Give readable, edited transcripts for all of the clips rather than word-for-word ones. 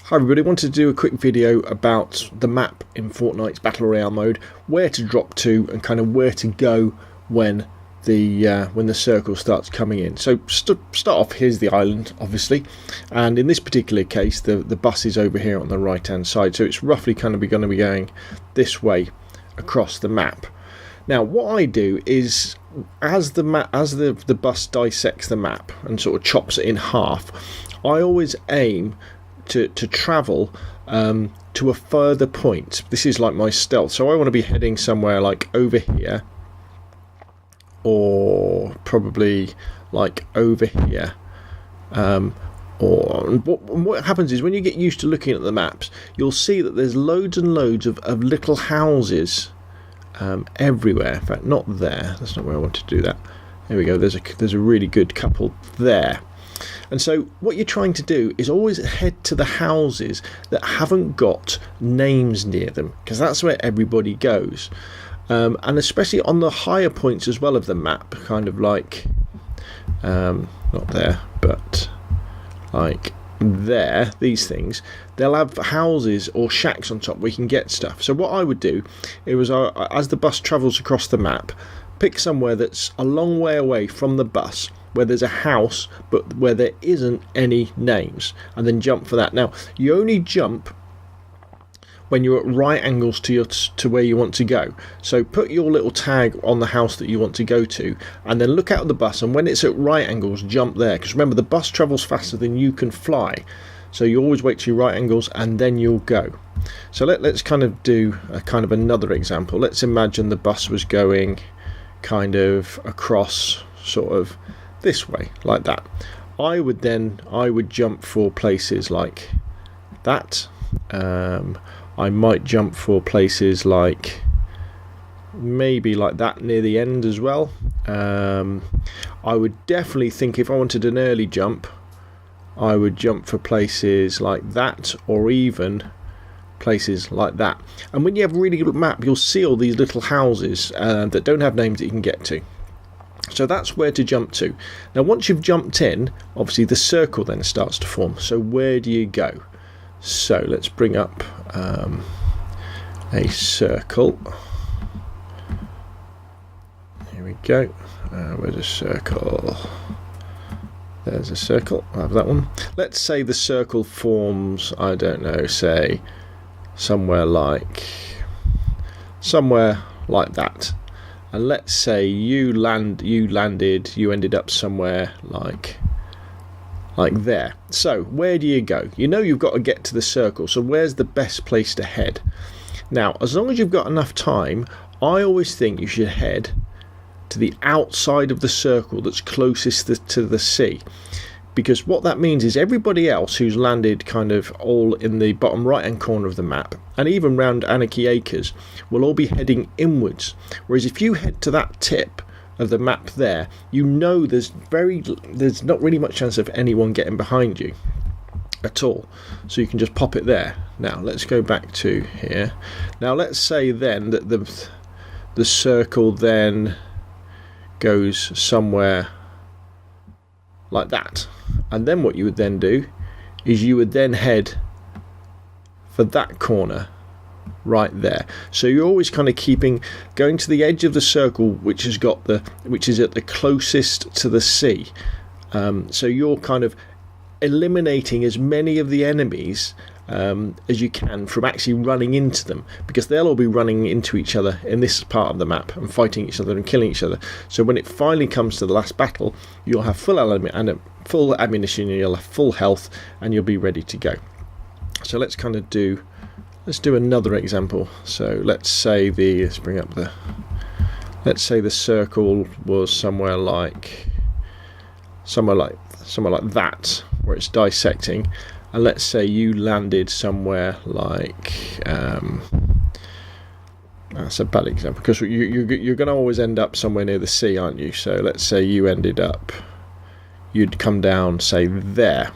Hi everybody, wanted to do a quick video about the map in Fortnite's Battle Royale mode, where to drop to and kind of where to go when the circle starts coming in. So start off, here's the island obviously, and in this particular case the bus is over here on the right hand side, so it's roughly kind of going to be going this way across the map. Now what I do is, as the bus dissects the map and sort of chops it in half, I always aim to travel to a further point. This is like my stealth, so I want to be heading somewhere like over here, or probably like over here. What happens is, when you get used to looking at the maps, you'll see that there's loads and loads of little houses everywhere. In fact, not there, that's not where I want to do that. There we go, there's a really good couple there. And so what you're trying to do is always head to the houses that haven't got names near them, because that's where everybody goes. And especially on the higher points as well of the map, kind of like, not there, but like there, these things, they'll have houses or shacks on top where you can get stuff. So what I would do, as the bus travels across the map, pick somewhere that's a long way away from the bus, where there's a house but where there isn't any names, and then jump for that. Now you only jump when you're at right angles to where you want to go. So put your little tag on the house that you want to go to, and then look out of the bus, and when it's at right angles, jump there, because remember, the bus travels faster than you can fly, so you always wait to your right angles and then you'll go. So let's kind of do another example. Let's imagine the bus was going kind of across sort of this way, like that. I would jump for places like that. I might jump for places like maybe like that near the end as well. I would definitely think, if I wanted an early jump, I would jump for places like that, or even places like that. And when you have a really good map, you'll see all these little houses that don't have names that you can get to. So that's where to jump to. Now once you've jumped in, obviously the circle then starts to form. So where do you go? So let's bring up a circle. Here we go. Where's a circle? There's a circle. I'll have that one. Let's say the circle forms, I don't know, say somewhere like that. And let's say you ended up somewhere like there. So where do you go? You know you've got to get to the circle, so where's the best place to head? Now, as long as you've got enough time, I always think you should head to the outside of the circle that's closest to the sea, because what that means is everybody else who's landed kind of all in the bottom right hand corner of the map, and even round Anarchy Acres, will all be heading inwards. Whereas if you head to that tip of the map there, you know there's not really much chance of anyone getting behind you at all, so you can just pop it there. Now let's go back to here. Now let's say then that the circle then goes somewhere like that, and then what you would then do is you would then head for that corner right there. So you're always kind of going to the edge of the circle, which is at the closest to the sea. So you're kind of eliminating as many of the enemies as you can from actually running into them, because they'll all be running into each other in this part of the map and fighting each other and killing each other. So when it finally comes to the last battle, you'll have full ammunition, you'll have full health, and you'll be ready to go. So let's do another example. So let's say the circle was somewhere like that, where it's dissecting, and let's say you landed somewhere like that's a bad example, because you're going to always end up somewhere near the sea, aren't you? So let's say you'd come down, say there.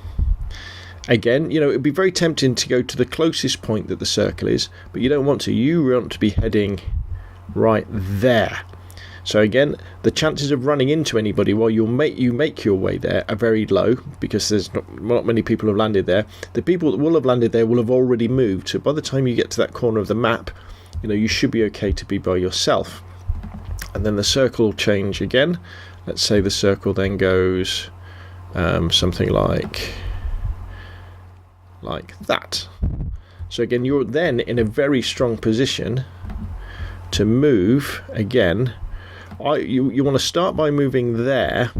Again, it'd be very tempting to go to the closest point that the circle is, but you don't want to. You want to be heading right there. So again, the chances of running into anybody while you make your way there are very low, because there's not many people have landed there. The people that will have landed there will have already moved, so by the time you get to that corner of the map, you should be okay to be by yourself. And then the circle will change again. Let's say the circle then goes something like that. So again, you're then in a very strong position to move again. You want to start by moving there,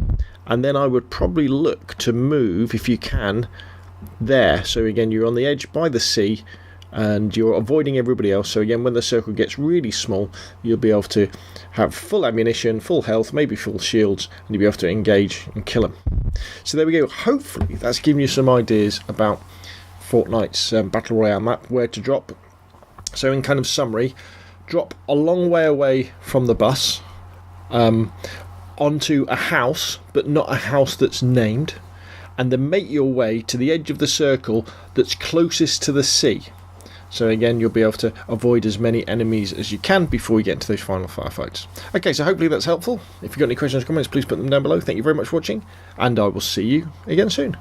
and then I would probably look to move, if you can, there. So again, you're on the edge by the sea, and you're avoiding everybody else. So again, when the circle gets really small, you'll be able to have full ammunition, full health, maybe full shields, and you'll be able to engage and kill them. So there we go. Hopefully that's given you some ideas about Fortnite's Battle Royale map, where to drop. So in kind of summary, drop a long way away from the bus, onto a house, but not a house that's named, and then make your way to the edge of the circle that's closest to the sea. So again, you'll be able to avoid as many enemies as you can before you get into those final firefights. Okay, so hopefully that's helpful. If you've got any questions or comments, please put them down below. Thank you very much for watching, and I will see you again soon.